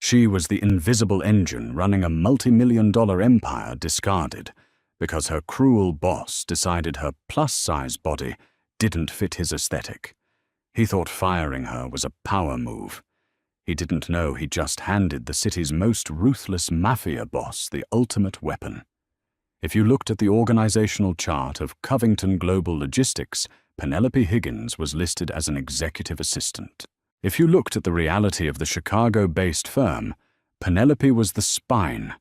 She was the invisible engine running a multi-million-dollar empire discarded because her cruel boss decided her plus-size body didn't fit his aesthetic. He thought firing her was a power move. He didn't know he just handed the city's most ruthless mafia boss the ultimate weapon. If you looked at the organizational chart of Covington Global Logistics, Penelope Higgins was listed as an executive assistant. If you looked at the reality of the Chicago-based firm, Penelope was the spine,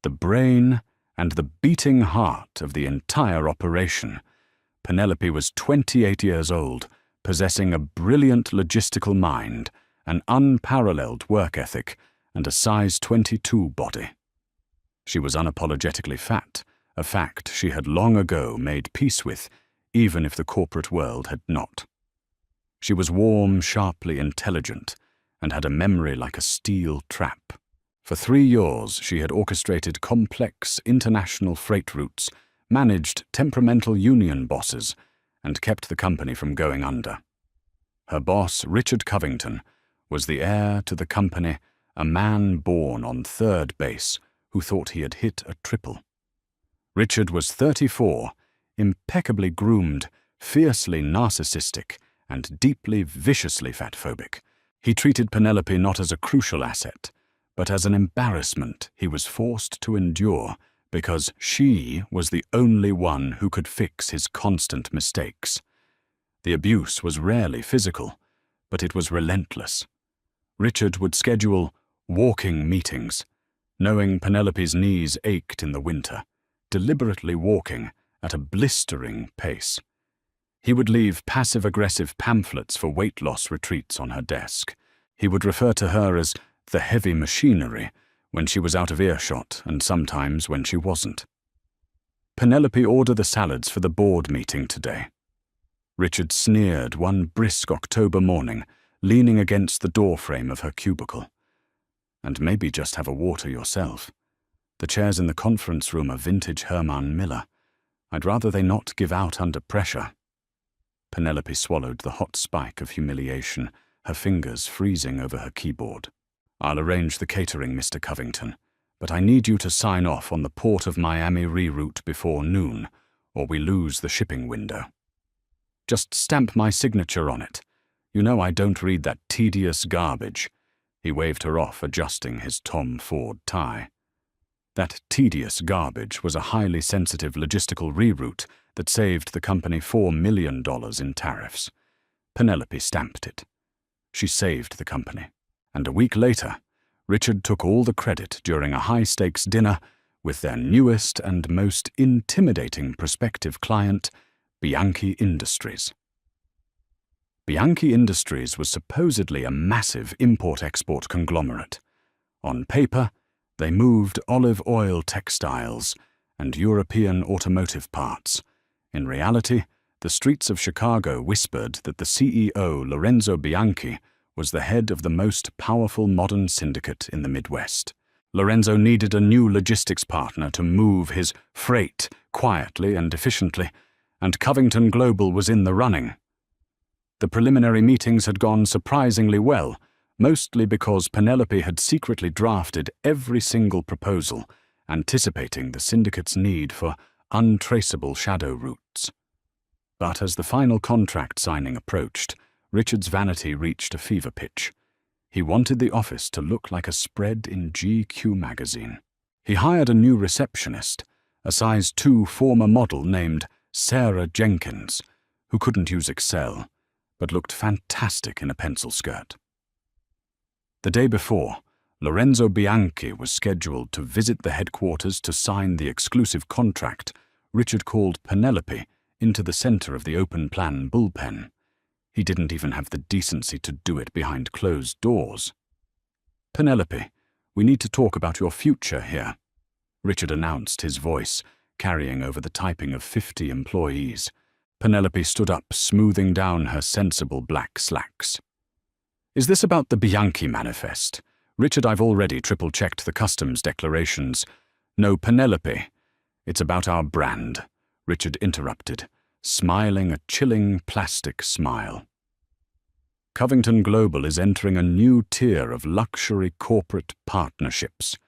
the brain, and the beating heart of the entire operation. Penelope was 28 years old, possessing a brilliant logistical mind, an unparalleled work ethic, and a size 22 body. She was unapologetically fat, a fact she had long ago made peace with, even if the corporate world had not. She was warm, sharply intelligent, and had a memory like a steel trap. For 3 years, she had orchestrated complex international freight routes, managed temperamental union bosses, and kept the company from going under. Her boss, Richard Covington, was the heir to the company, a man born on third base who thought he had hit a triple. Richard was 34, impeccably groomed, fiercely narcissistic, and deeply, viciously fatphobic. He treated Penelope not as a crucial asset, but as an embarrassment he was forced to endure because she was the only one who could fix his constant mistakes. The abuse was rarely physical, but it was relentless. Richard would schedule walking meetings, knowing Penelope's knees ached in the winter, deliberately walking at a blistering pace. He would leave passive-aggressive pamphlets for weight loss retreats on her desk. He would refer to her as the heavy machinery when she was out of earshot and sometimes when she wasn't. Penelope, order the salads for the board meeting today. Richard sneered one brisk October morning, leaning against the doorframe of her cubicle. And maybe just have a water yourself. The chairs in the conference room are vintage Herman Miller. I'd rather they not give out under pressure. Penelope swallowed the hot spike of humiliation, her fingers freezing over her keyboard. I'll arrange the catering, Mr. Covington, but I need you to sign off on the Port of Miami reroute before noon, or we lose the shipping window. Just stamp my signature on it. You know I don't read that tedious garbage. He waved her off, adjusting his Tom Ford tie. That tedious garbage was a highly sensitive logistical reroute that saved the company $4 million in tariffs. Penelope stamped it. She saved the company. And a week later, Richard took all the credit during a high-stakes dinner with their newest and most intimidating prospective client, Bianchi Industries. Bianchi Industries was supposedly a massive import-export conglomerate. On paper, they moved olive oil textiles and European automotive parts. In reality, the streets of Chicago whispered that the CEO, Lorenzo Bianchi, was the head of the most powerful modern syndicate in the Midwest. Lorenzo needed a new logistics partner to move his freight quietly and efficiently, and Covington Global was in the running. The preliminary meetings had gone surprisingly well, mostly because Penelope had secretly drafted every single proposal, anticipating the syndicate's need for untraceable shadow routes. But as the final contract signing approached, Richard's vanity reached a fever pitch. He wanted the office to look like a spread in GQ magazine. He hired a new receptionist, a size 2 former model named Sarah Jenkins, who couldn't use Excel, but looked fantastic in a pencil skirt. The day before, Lorenzo Bianchi was scheduled to visit the headquarters to sign the exclusive contract. Richard called Penelope into the center of the open-plan bullpen. He didn't even have the decency to do it behind closed doors. "Penelope, we need to talk about your future here," Richard announced, his voice carrying over the typing of 50 employees. Penelope stood up, smoothing down her sensible black slacks. "Is this about the Bianchi manifest? Richard, I've already triple-checked the customs declarations." "No, Penelope. It's about our brand," Richard interrupted, smiling a chilling plastic smile. Covington Global is entering a new tier of luxury corporate partnerships.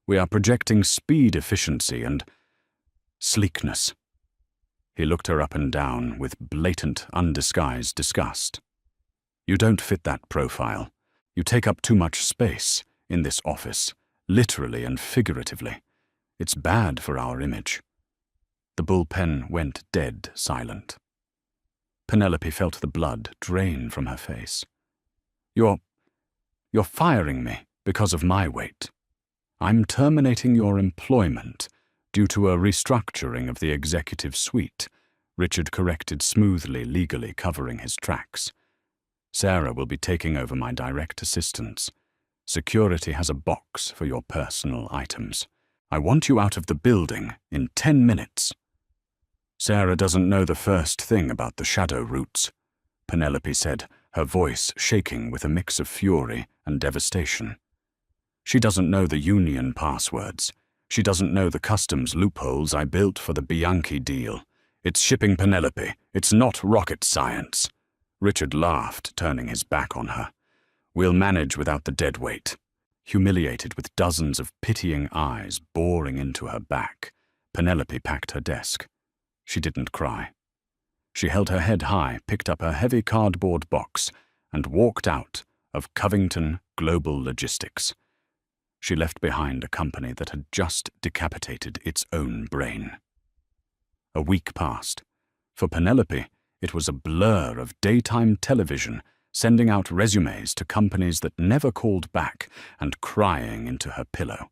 We are projecting speed, efficiency, and sleekness." He looked her up and down with blatant, undisguised disgust. "You don't fit that profile. You take up too much space in this office, literally and figuratively. It's bad for our image." The bullpen went dead silent. Penelope felt the blood drain from her face. You're firing me because of my weight. I'm terminating your employment due to a restructuring of the executive suite," Richard corrected smoothly, legally covering his tracks. "Sarah will be taking over my direct assistance. Security has a box for your personal items. I want you out of the building in 10 minutes. "Sarah doesn't know the first thing about the shadow routes," Penelope said, her voice shaking with a mix of fury and devastation. "She doesn't know the union passwords. She doesn't know the customs loopholes I built for the Bianchi deal. It's shipping, Penelope. It's not rocket science." Richard laughed, turning his back on her. "We'll manage without the deadweight." Humiliated, with dozens of pitying eyes boring into her back, Penelope packed her desk. She didn't cry. She held her head high, picked up her heavy cardboard box, and walked out of Covington Global Logistics. She left behind a company that had just decapitated its own brain. A week passed. For Penelope, it was a blur of daytime television, sending out resumes to companies that never called back and crying into her pillow.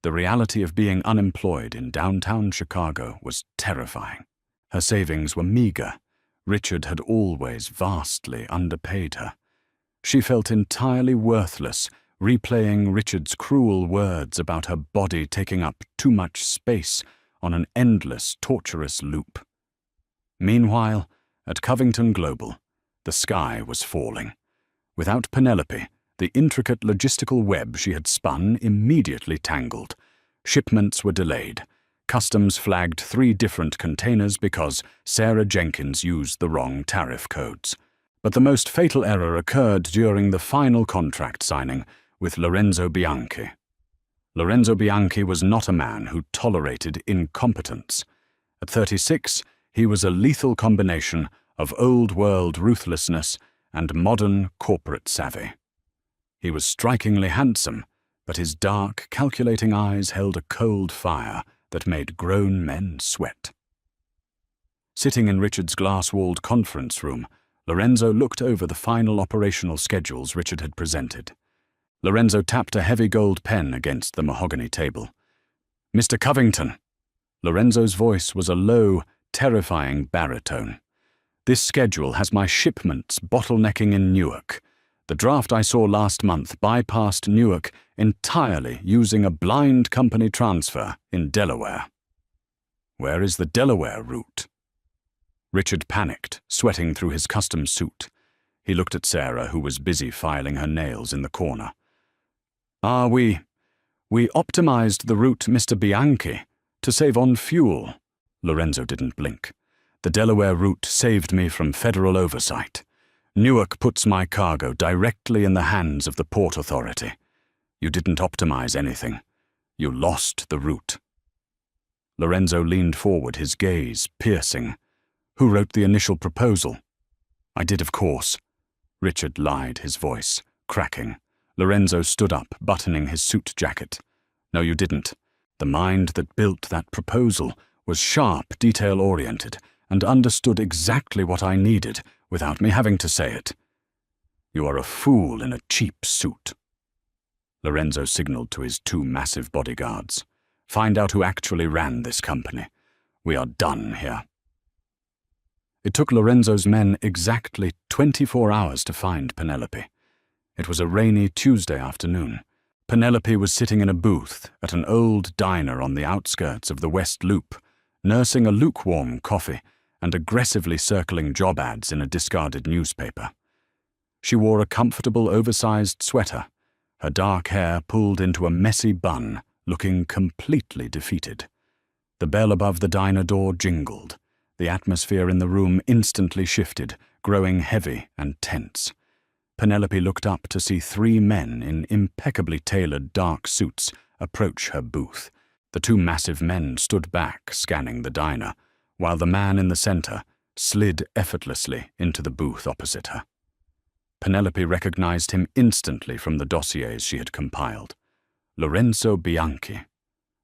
The reality of being unemployed in downtown Chicago was terrifying. Her savings were meager. Richard had always vastly underpaid her. She felt entirely worthless, replaying Richard's cruel words about her body taking up too much space on an endless, torturous loop. Meanwhile, at Covington Global, the sky was falling. Without Penelope, the intricate logistical web she had spun immediately tangled. Shipments were delayed. Customs flagged 3 different containers because Sarah Jenkins used the wrong tariff codes. But the most fatal error occurred during the final contract signing with Lorenzo Bianchi. Lorenzo Bianchi was not a man who tolerated incompetence. At 36, he was a lethal combination of old-world ruthlessness and modern corporate savvy. He was strikingly handsome, but his dark, calculating eyes held a cold fire that made grown men sweat. Sitting in Richard's glass-walled conference room, Lorenzo looked over the final operational schedules Richard had presented. Lorenzo tapped a heavy gold pen against the mahogany table. "Mr. Covington." Lorenzo's voice was a low, terrifying baritone. "This schedule has my shipments bottlenecking in Newark. The draft I saw last month bypassed Newark entirely using a blind company transfer in Delaware." "Where is the Delaware route?" Richard panicked, sweating through his custom suit. He looked at Sarah, who was busy filing her nails in the corner. We optimized the route, Mr. Bianchi, to save on fuel." Lorenzo didn't blink. "The Delaware route saved me from federal oversight. Newark puts my cargo directly in the hands of the Port Authority. You didn't optimize anything. You lost the route." Lorenzo leaned forward, his gaze piercing. "Who wrote the initial proposal?" "I did, of course." Richard lied, his voice cracking. Lorenzo stood up, buttoning his suit jacket. "No, you didn't. The mind that built that proposal was sharp, detail-oriented, and understood exactly what I needed without me having to say it. You are a fool in a cheap suit." Lorenzo signaled to his 2 massive bodyguards. "Find out who actually ran this company. We are done here." It took Lorenzo's men exactly 24 hours to find Penelope. It was a rainy Tuesday afternoon. Penelope was sitting in a booth at an old diner on the outskirts of the West Loop, nursing a lukewarm coffee and aggressively circling job ads in a discarded newspaper. She wore a comfortable, oversized sweater, her dark hair pulled into a messy bun, looking completely defeated. The bell above the diner door jingled. The atmosphere in the room instantly shifted, growing heavy and tense. Penelope looked up to see 3 men in impeccably tailored dark suits approach her booth. The 2 massive men stood back, scanning the diner, while the man in the center slid effortlessly into the booth opposite her. Penelope recognized him instantly from the dossiers she had compiled. Lorenzo Bianchi,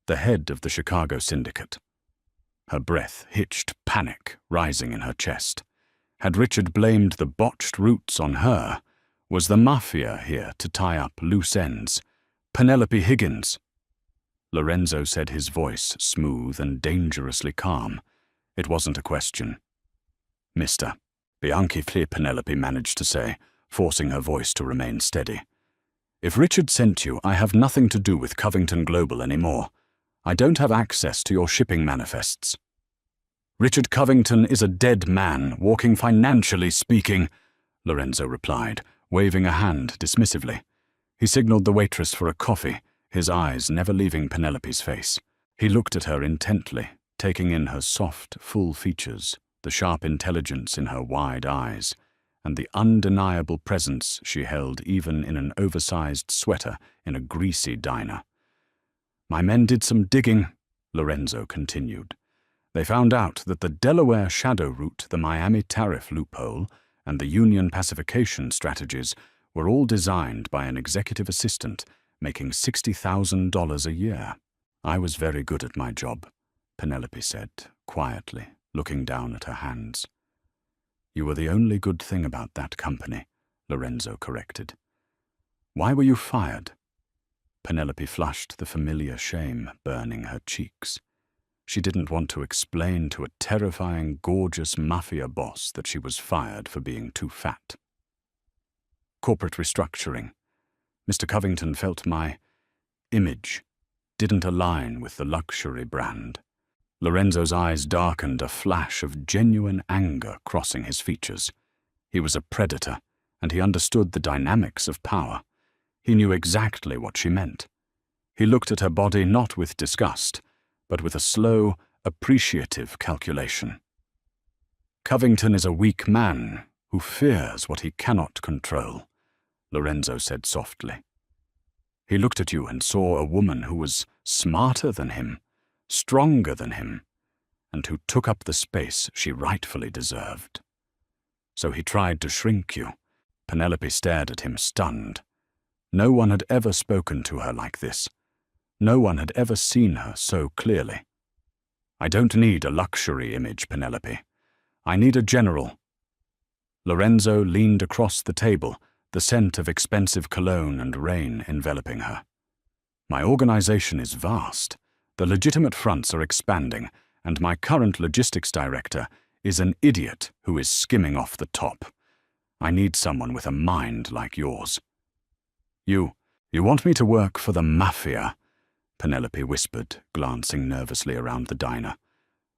the head of the Chicago syndicate. Her breath hitched, panic rising in her chest. Had Richard blamed the botched routes on her? Was the Mafia here to tie up loose ends? Penelope Higgins. Lorenzo said, his voice smooth and dangerously calm. It wasn't a question. Mr. Bianchi, Penelope managed to say, forcing her voice to remain steady. If Richard sent you, I have nothing to do with Covington Global anymore. I don't have access to your shipping manifests. Richard Covington is a dead man, walking financially speaking, Lorenzo replied, waving a hand dismissively. He signaled the waitress for a coffee, his eyes never leaving Penelope's face. He looked at her intently, taking in her soft, full features, the sharp intelligence in her wide eyes, and the undeniable presence she held even in an oversized sweater in a greasy diner. My men did some digging, Lorenzo continued. They found out that the Delaware shadow route, the Miami tariff loophole, and the Union pacification strategies were all designed by an executive assistant making $60,000 a year. I was very good at my job, Penelope said, quietly, looking down at her hands. You were the only good thing about that company, Lorenzo corrected. Why were you fired? Penelope flushed, the familiar shame burning her cheeks. She didn't want to explain to a terrifying, gorgeous Mafia boss that she was fired for being too fat. Corporate restructuring. Mr. Covington felt my image didn't align with the luxury brand. Lorenzo's eyes darkened, a flash of genuine anger crossing his features. He was a predator, and he understood the dynamics of power. He knew exactly what she meant. He looked at her body not with disgust, but with a slow, appreciative calculation. Covington is a weak man who fears what he cannot control, Lorenzo said softly. He looked at you and saw a woman who was smarter than him, stronger than him, and who took up the space she rightfully deserved. So he tried to shrink you. Penelope stared at him, stunned. No one had ever spoken to her like this. No one had ever seen her so clearly. I don't need a luxury image, Penelope. I need a general. Lorenzo leaned across the table, the scent of expensive cologne and rain enveloping her. My organization is vast. The legitimate fronts are expanding, and my current logistics director is an idiot who is skimming off the top. I need someone with a mind like yours. You want me to work for the Mafia? Penelope whispered, glancing nervously around the diner.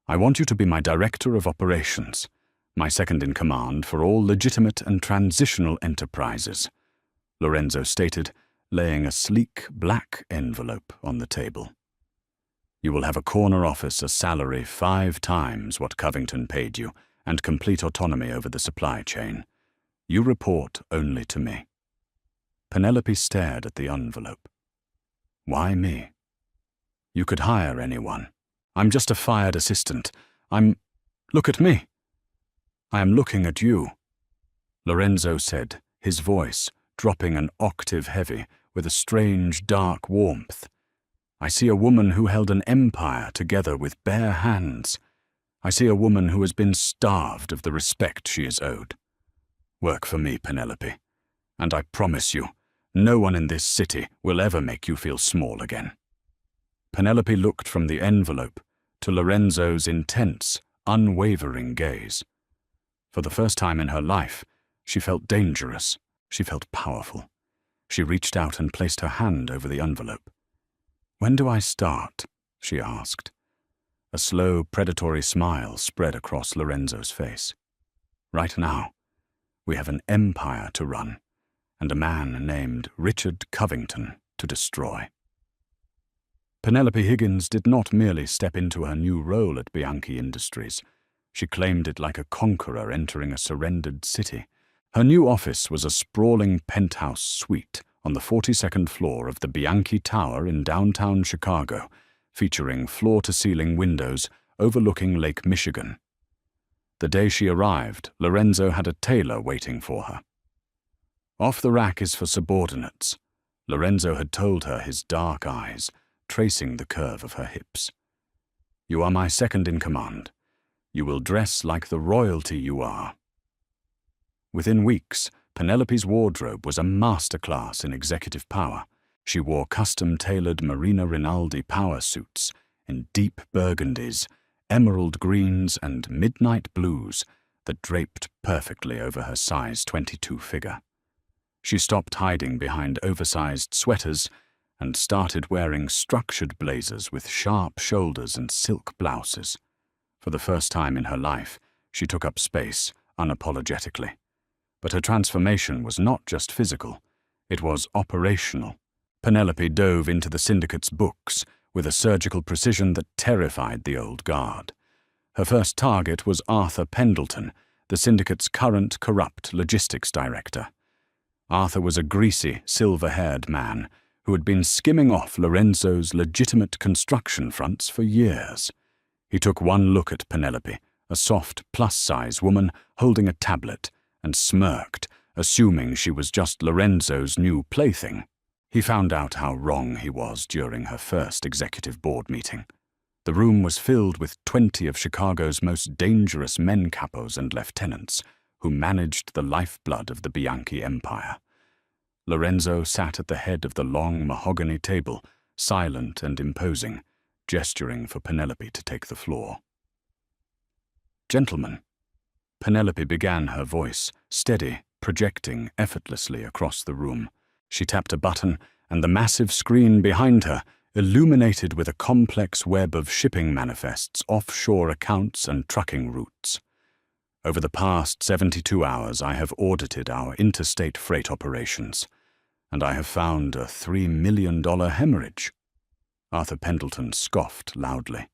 I want you to be my director of operations, my second-in-command for all legitimate and transitional enterprises, Lorenzo stated, laying a sleek black envelope on the table. You will have a corner office, a salary 5 times what Covington paid you, and complete autonomy over the supply chain. You report only to me. Penelope stared at the envelope. Why me? You could hire anyone. I'm just a fired assistant. Look at me. I am looking at you, Lorenzo said, his voice dropping an octave heavy with a strange dark warmth. I see a woman who held an empire together with bare hands. I see a woman who has been starved of the respect she is owed. Work for me, Penelope, and I promise you, no one in this city will ever make you feel small again. Penelope looked from the envelope to Lorenzo's intense, unwavering gaze. For the first time in her life, she felt dangerous. She felt powerful. She reached out and placed her hand over the envelope. When do I start? She asked. A slow, predatory smile spread across Lorenzo's face. Right now, we have an empire to run, and a man named Richard Covington to destroy. Penelope Higgins did not merely step into her new role at Bianchi Industries. She claimed it like a conqueror entering a surrendered city, Her new office was a sprawling penthouse suite on the 42nd floor of the Bianchi Tower in downtown Chicago, featuring floor-to-ceiling windows overlooking Lake Michigan. The day she arrived, Lorenzo had a tailor waiting for her. "Off the rack is for subordinates," Lorenzo had told her, his dark eyes tracing the curve of her hips. "You are my second in command. You will dress like the royalty you are." Within weeks, Penelope's wardrobe was a masterclass in executive power. She wore custom-tailored Marina Rinaldi power suits in deep burgundies, emerald greens, and midnight blues that draped perfectly over her size 22 figure. She stopped hiding behind oversized sweaters and started wearing structured blazers with sharp shoulders and silk blouses. For the first time in her life, she took up space unapologetically. But her transformation was not just physical, it was operational. Penelope dove into the syndicate's books with a surgical precision that terrified the old guard. Her first target was Arthur Pendleton, the syndicate's current corrupt logistics director. Arthur was a greasy, silver-haired man who had been skimming off Lorenzo's legitimate construction fronts for years. He took one look at Penelope, a soft, plus-size woman holding a tablet, and smirked, assuming she was just Lorenzo's new plaything. He found out how wrong he was during her first executive board meeting. The room was filled with 20 of Chicago's most dangerous men capos and lieutenants who managed the lifeblood of the Bianchi empire. Lorenzo sat at the head of the long mahogany table, silent and imposing, gesturing for Penelope to take the floor. "Gentlemen," Penelope began, her voice steady, projecting effortlessly across the room. She tapped a button, and the massive screen behind her illuminated with a complex web of shipping manifests, offshore accounts, and trucking routes. "Over the past 72 hours, I have audited our interstate freight operations, and I have found a $3 million hemorrhage." Arthur Pendleton scoffed loudly.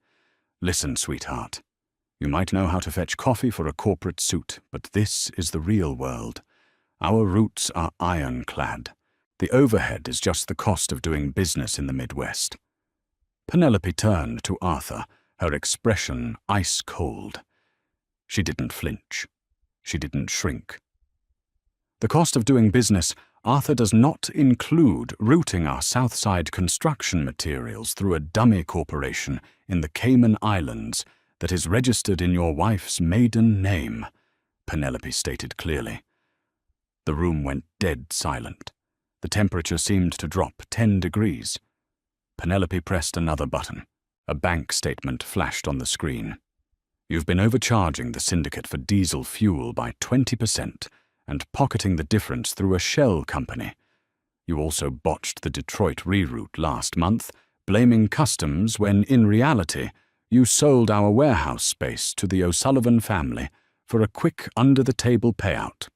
"Listen, sweetheart. You might know how to fetch coffee for a corporate suit, but this is the real world. Our roots are ironclad. The overhead is just the cost of doing business in the Midwest." Penelope turned to Arthur, her expression ice-cold. She didn't flinch. She didn't shrink. "The cost of doing business, Arthur, does not include routing our Southside construction materials through a dummy corporation in the Cayman Islands that is registered in your wife's maiden name," Penelope stated clearly. The room went dead silent. The temperature seemed to drop 10 degrees. Penelope pressed another button. A bank statement flashed on the screen. "You've been overcharging the syndicate for diesel fuel by 20% and pocketing the difference through a shell company. You also botched the Detroit reroute last month, blaming customs when, in reality, you sold our warehouse space to the O'Sullivan family for a quick under-the-table payout."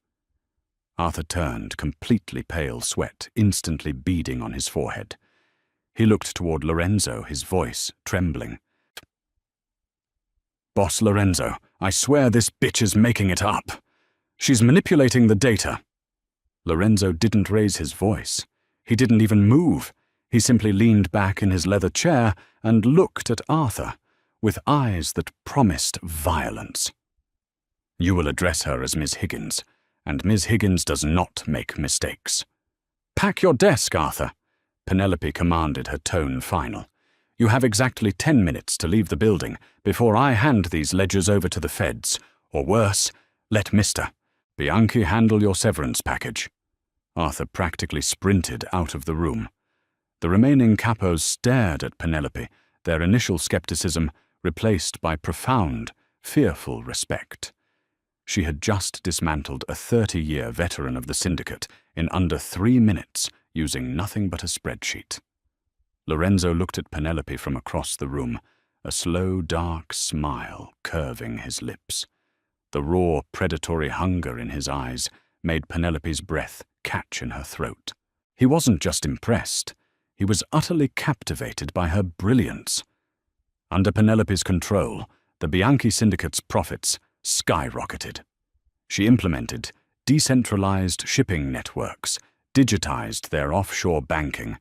Arthur turned, completely pale, sweat instantly beading on his forehead. He looked toward Lorenzo, his voice trembling. "Boss Lorenzo, I swear this bitch is making it up. She's manipulating the data." Lorenzo didn't raise his voice. He didn't even move. He simply leaned back in his leather chair and looked at Arthur, with eyes that promised violence. "You will address her as Ms. Higgins, and Ms. Higgins does not make mistakes." "Pack your desk, Arthur," Penelope commanded, her tone final. "You have exactly 10 minutes to leave the building before I hand these ledgers over to the feds, or worse, let Mr. Bianchi handle your severance package." Arthur practically sprinted out of the room. The remaining capos stared at Penelope, their initial skepticism replaced by profound, fearful respect. She had just dismantled a 30-year veteran of the syndicate in under 3 minutes using nothing but a spreadsheet. Lorenzo looked at Penelope from across the room, a slow, dark smile curving his lips. The raw, predatory hunger in his eyes made Penelope's breath catch in her throat. He wasn't just impressed. He was utterly captivated by her brilliance. Under Penelope's control, the Bianchi syndicate's profits skyrocketed. She implemented decentralized shipping networks, digitized their offshore banking,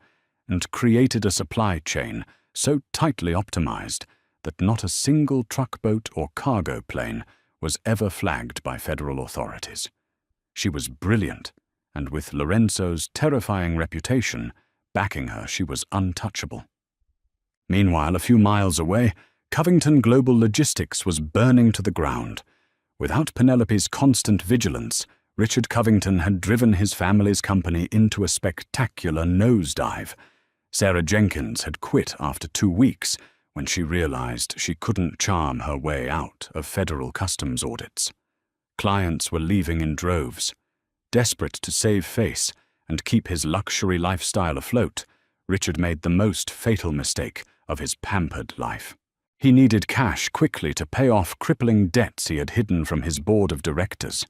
and created a supply chain so tightly optimized that not a single truck boat or cargo plane was ever flagged by federal authorities. She was brilliant, and with Lorenzo's terrifying reputation backing her, she was untouchable. Meanwhile, a few miles away, Covington Global Logistics was burning to the ground. Without Penelope's constant vigilance, Richard Covington had driven his family's company into a spectacular nosedive. Sarah Jenkins had quit after 2 weeks when she realized she couldn't charm her way out of federal customs audits. Clients were leaving in droves. Desperate to save face and keep his luxury lifestyle afloat, Richard made the most fatal mistake of his pampered life. He needed cash quickly to pay off crippling debts he had hidden from his board of directors.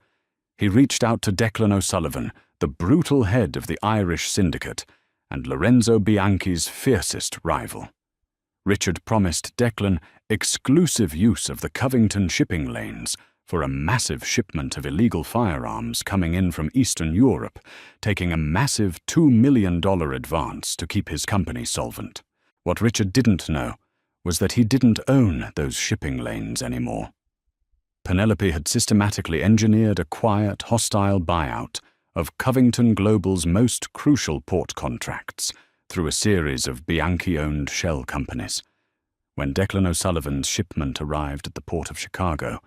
He reached out to Declan O'Sullivan, the brutal head of the Irish syndicate, and Lorenzo Bianchi's fiercest rival. Richard promised Declan exclusive use of the Covington shipping lanes for a massive shipment of illegal firearms coming in from Eastern Europe, taking a massive $2 million advance to keep his company solvent. What Richard didn't know was that he didn't own those shipping lanes anymore. Penelope had systematically engineered a quiet, hostile buyout of Covington Global's most crucial port contracts through a series of Bianchi-owned shell companies. When Declan O'Sullivan's shipment arrived at the port of Chicago,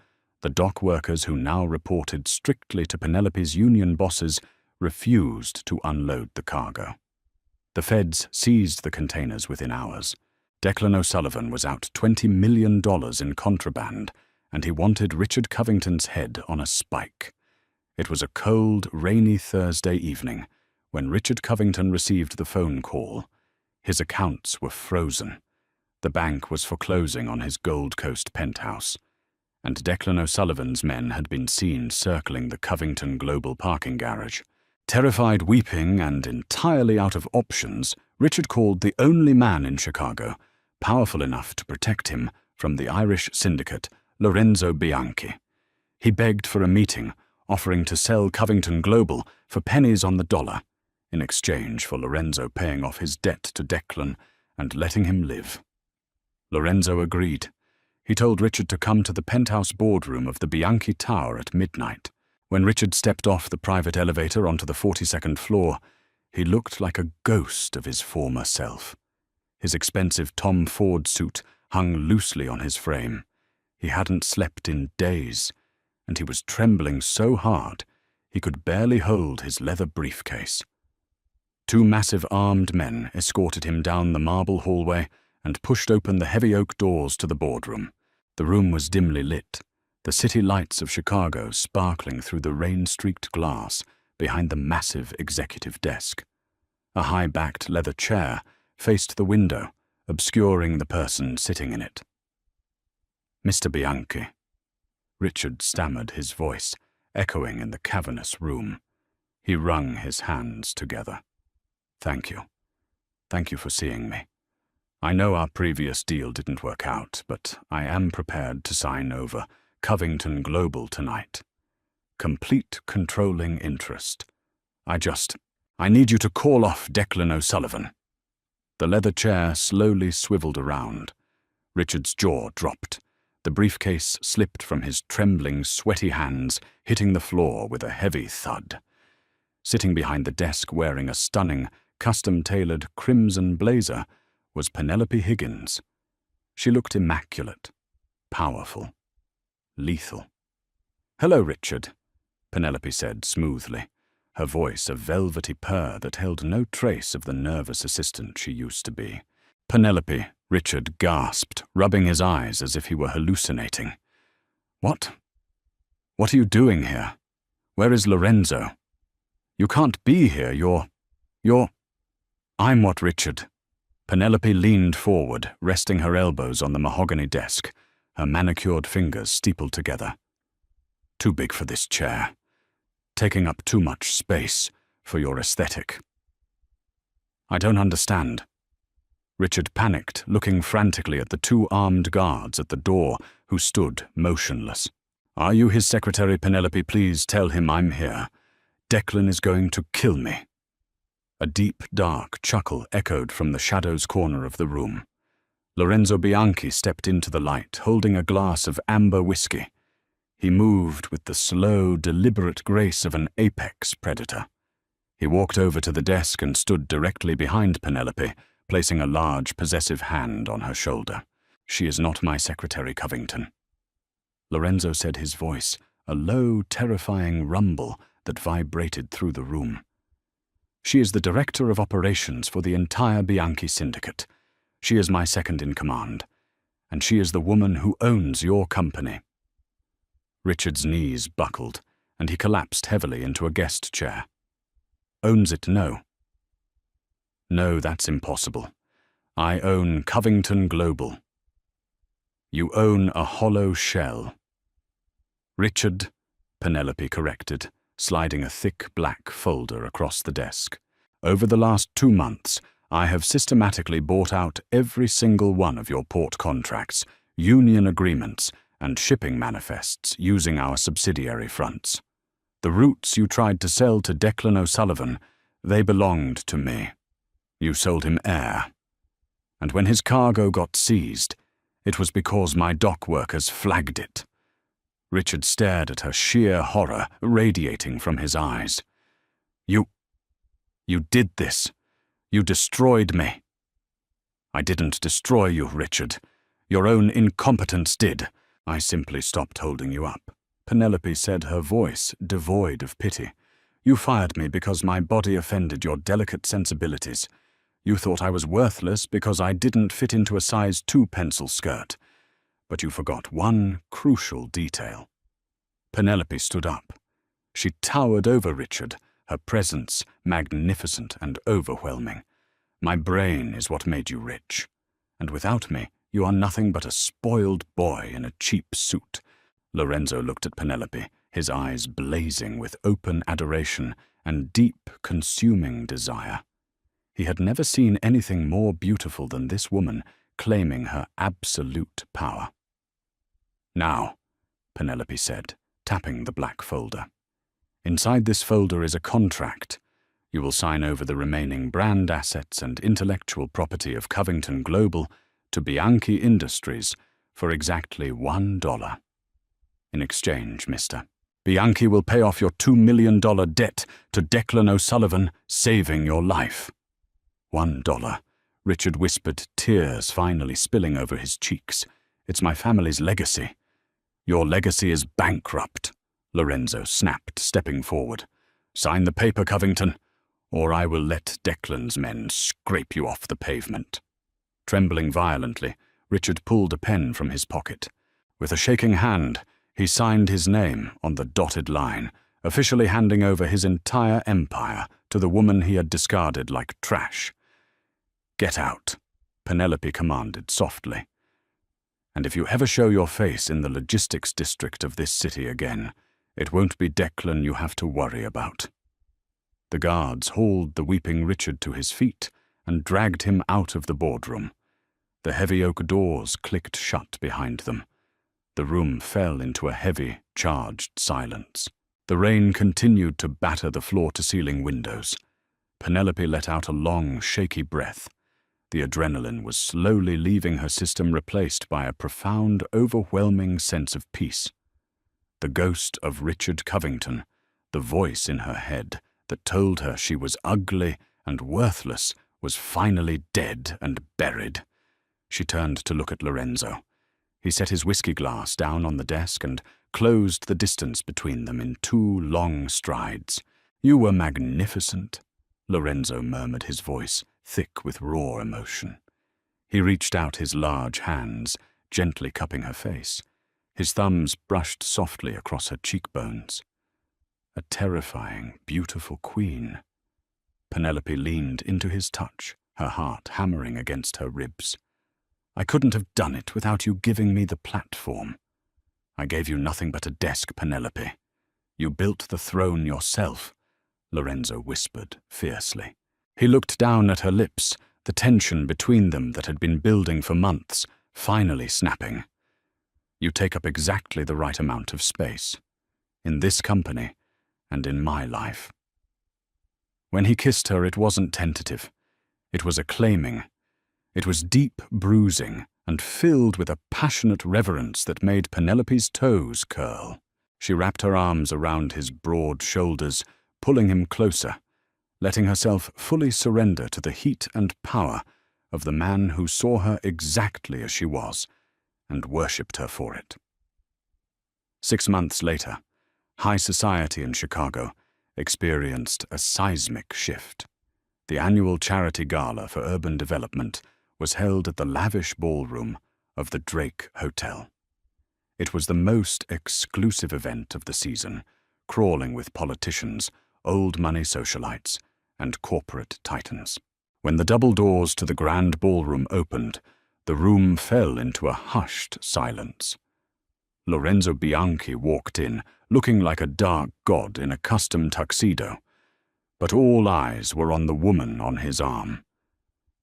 the dock workers who now reported strictly to Penelope's union bosses refused to unload the cargo. The feds seized the containers within hours. Declan O'Sullivan was out $20 million in contraband, and he wanted Richard Covington's head on a spike. It was a cold, rainy Thursday evening when Richard Covington received the phone call. His accounts were frozen. The bank was foreclosing on his Gold Coast penthouse, and Declan O'Sullivan's men had been seen circling the Covington Global parking garage. Terrified, weeping, and entirely out of options, Richard called the only man in Chicago powerful enough to protect him from the Irish syndicate, Lorenzo Bianchi. He begged for a meeting, offering to sell Covington Global for pennies on the dollar, in exchange for Lorenzo paying off his debt to Declan and letting him live. Lorenzo agreed. He told Richard to come to the penthouse boardroom of the Bianchi Tower at midnight. When Richard stepped off the private elevator onto the 42nd floor, he looked like a ghost of his former self. His expensive Tom Ford suit hung loosely on his frame. He hadn't slept in days, and he was trembling so hard he could barely hold his leather briefcase. 2 massive armed men escorted him down the marble hallway and pushed open the heavy oak doors to the boardroom. The room was dimly lit, the city lights of Chicago sparkling through the rain-streaked glass behind the massive executive desk. A high-backed leather chair faced the window, obscuring the person sitting in it. "Mr. Bianchi," Richard stammered, his voice echoing in the cavernous room. He wrung his hands together. "Thank you. Thank you for seeing me. I know our previous deal didn't work out, but I am prepared to sign over Covington Global tonight. Complete controlling interest. I need you to call off Declan O'Sullivan." The leather chair slowly swiveled around. Richard's jaw dropped. The briefcase slipped from his trembling, sweaty hands, hitting the floor with a heavy thud. Sitting behind the desk wearing a stunning, custom-tailored crimson blazer was Penelope Higgins. She looked immaculate, powerful, lethal. "Hello, Richard," Penelope said smoothly, her voice a velvety purr that held no trace of the nervous assistant she used to be. "Penelope," Richard gasped, rubbing his eyes as if he were hallucinating. What are you doing here? Where is Lorenzo? You can't be here, I'm what, Richard?" Penelope leaned forward, resting her elbows on the mahogany desk, her manicured fingers steepled together. "Too big for this chair. Taking up too much space for your aesthetic." "I don't understand." Richard panicked, looking frantically at the 2 armed guards at the door who stood motionless. "Are you his secretary, Penelope? Please tell him I'm here. Declan is going to kill me. A deep, dark chuckle echoed from the shadows corner of the room. Lorenzo Bianchi stepped into the light, holding a glass of amber whiskey. He moved with the slow, deliberate grace of an apex predator. He walked over to the desk and stood directly behind Penelope, placing a large, possessive hand on her shoulder. "She is not my secretary, Covington." Lorenzo said, his voice a low, terrifying rumble that vibrated through the room. "She is the director of operations for the entire Bianchi syndicate. She is my second in command, and she is the woman who owns your company." Richard's knees buckled, and he collapsed heavily into a guest chair. "Owns it, no." "No, that's impossible. I own Covington Global." "You own a hollow shell." "Richard," Penelope corrected, sliding a thick black folder across the desk. "Over the last 2 months, I have systematically bought out every single one of your port contracts, union agreements, and shipping manifests using our subsidiary fronts. The routes you tried to sell to Declan O'Sullivan, they belonged to me. You sold him air. And when his cargo got seized, it was because my dock workers flagged it." Richard stared at her, sheer horror radiating from his eyes. You did this. You destroyed me." "I didn't destroy you, Richard. Your own incompetence did. I simply stopped holding you up," Penelope said, her voice devoid of pity. "You fired me because my body offended your delicate sensibilities. You thought I was worthless because I didn't fit into a size 2 pencil skirt. But you forgot one crucial detail." Penelope stood up. She towered over Richard, her presence magnificent and overwhelming. "My brain is what made you rich. And without me, you are nothing but a spoiled boy in a cheap suit." Lorenzo looked at Penelope, his eyes blazing with open adoration and deep, consuming desire. He had never seen anything more beautiful than this woman claiming her absolute power. "Now," Penelope said, tapping the black folder. "Inside this folder is a contract. You will sign over the remaining brand assets and intellectual property of Covington Global to Bianchi Industries for exactly $1. In exchange, mister, Bianchi will pay off your $2 million debt to Declan O'Sullivan, saving your life." $1, Richard whispered, tears finally spilling over his cheeks. "It's my family's legacy." "Your legacy is bankrupt," Lorenzo snapped, stepping forward. "Sign the paper, Covington, or I will let Declan's men scrape you off the pavement." Trembling violently, Richard pulled a pen from his pocket. With a shaking hand, he signed his name on the dotted line, officially handing over his entire empire to the woman he had discarded like trash. "Get out," Penelope commanded softly. "And if you ever show your face in the logistics district of this city again, it won't be Declan you have to worry about." The guards hauled the weeping Richard to his feet and dragged him out of the boardroom. The heavy oak doors clicked shut behind them. The room fell into a heavy, charged silence. The rain continued to batter the floor-to-ceiling windows. Penelope let out a long, shaky breath. The adrenaline was slowly leaving her system, replaced by a profound, overwhelming sense of peace. The ghost of Richard Covington, the voice in her head that told her she was ugly and worthless, was finally dead and buried. She turned to look at Lorenzo. He set his whiskey glass down on the desk and closed the distance between them in 2 long strides. "You were magnificent," Lorenzo murmured, his voice thick with raw emotion. He reached out his large hands, gently cupping her face. His thumbs brushed softly across her cheekbones. A terrifying, beautiful queen. Penelope leaned into his touch, her heart hammering against her ribs. "I couldn't have done it without you giving me the platform." "I gave you nothing but a desk, Penelope. You built the throne yourself," Lorenzo whispered fiercely. He looked down at her lips, the tension between them that had been building for months, finally snapping. "You take up exactly the right amount of space. In this company, and in my life." When he kissed her, it wasn't tentative. It was acclaiming. It was deep bruising and filled with a passionate reverence that made Penelope's toes curl. She wrapped her arms around his broad shoulders, pulling him closer, letting herself fully surrender to the heat and power of the man who saw her exactly as she was and worshipped her for it. 6 months later, high society in Chicago experienced a seismic shift. The annual charity gala for urban development was held at the lavish ballroom of the Drake Hotel. It was the most exclusive event of the season, crawling with politicians, old-money socialites, and corporate titans. When the double doors to the grand ballroom opened, the room fell into a hushed silence. Lorenzo Bianchi walked in, looking like a dark god in a custom tuxedo, but all eyes were on the woman on his arm.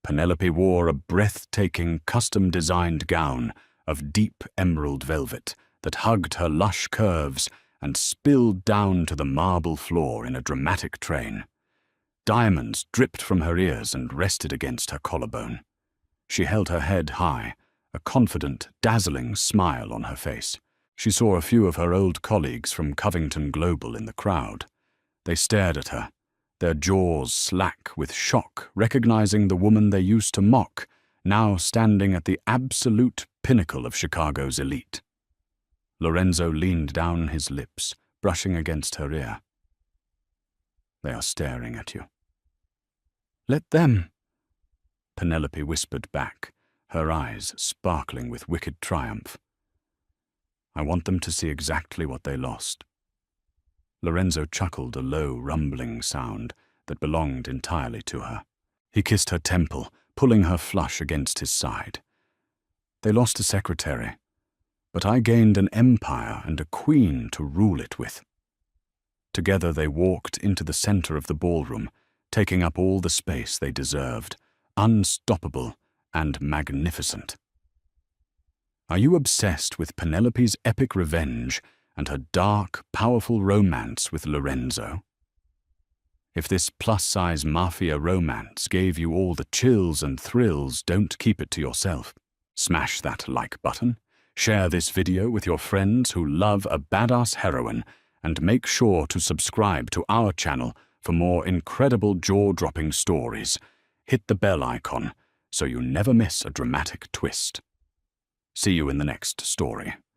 Penelope wore a breathtaking, custom-designed gown of deep emerald velvet that hugged her lush curves and spilled down to the marble floor in a dramatic train. Diamonds dripped from her ears and rested against her collarbone. She held her head high, a confident, dazzling smile on her face. She saw a few of her old colleagues from Covington Global in the crowd. They stared at her, their jaws slack with shock, recognizing the woman they used to mock, now standing at the absolute pinnacle of Chicago's elite. Lorenzo leaned down his lips, brushing against her ear. "They are staring at you." "Let them," Penelope whispered back, her eyes sparkling with wicked triumph. "I want them to see exactly what they lost." Lorenzo chuckled a low, rumbling sound that belonged entirely to her. He kissed her temple, pulling her flush against his side. "They lost a secretary, but I gained an empire and a queen to rule it with." Together they walked into the center of the ballroom, taking up all the space they deserved, unstoppable and magnificent. Are you obsessed with Penelope's epic revenge and her dark, powerful romance with Lorenzo? If this plus-size Mafia romance gave you all the chills and thrills, don't keep it to yourself. Smash that like button, share this video with your friends who love a badass heroine, and make sure to subscribe to our channel for more incredible jaw-dropping stories. Hit the bell icon so you never miss a dramatic twist. See you in the next story.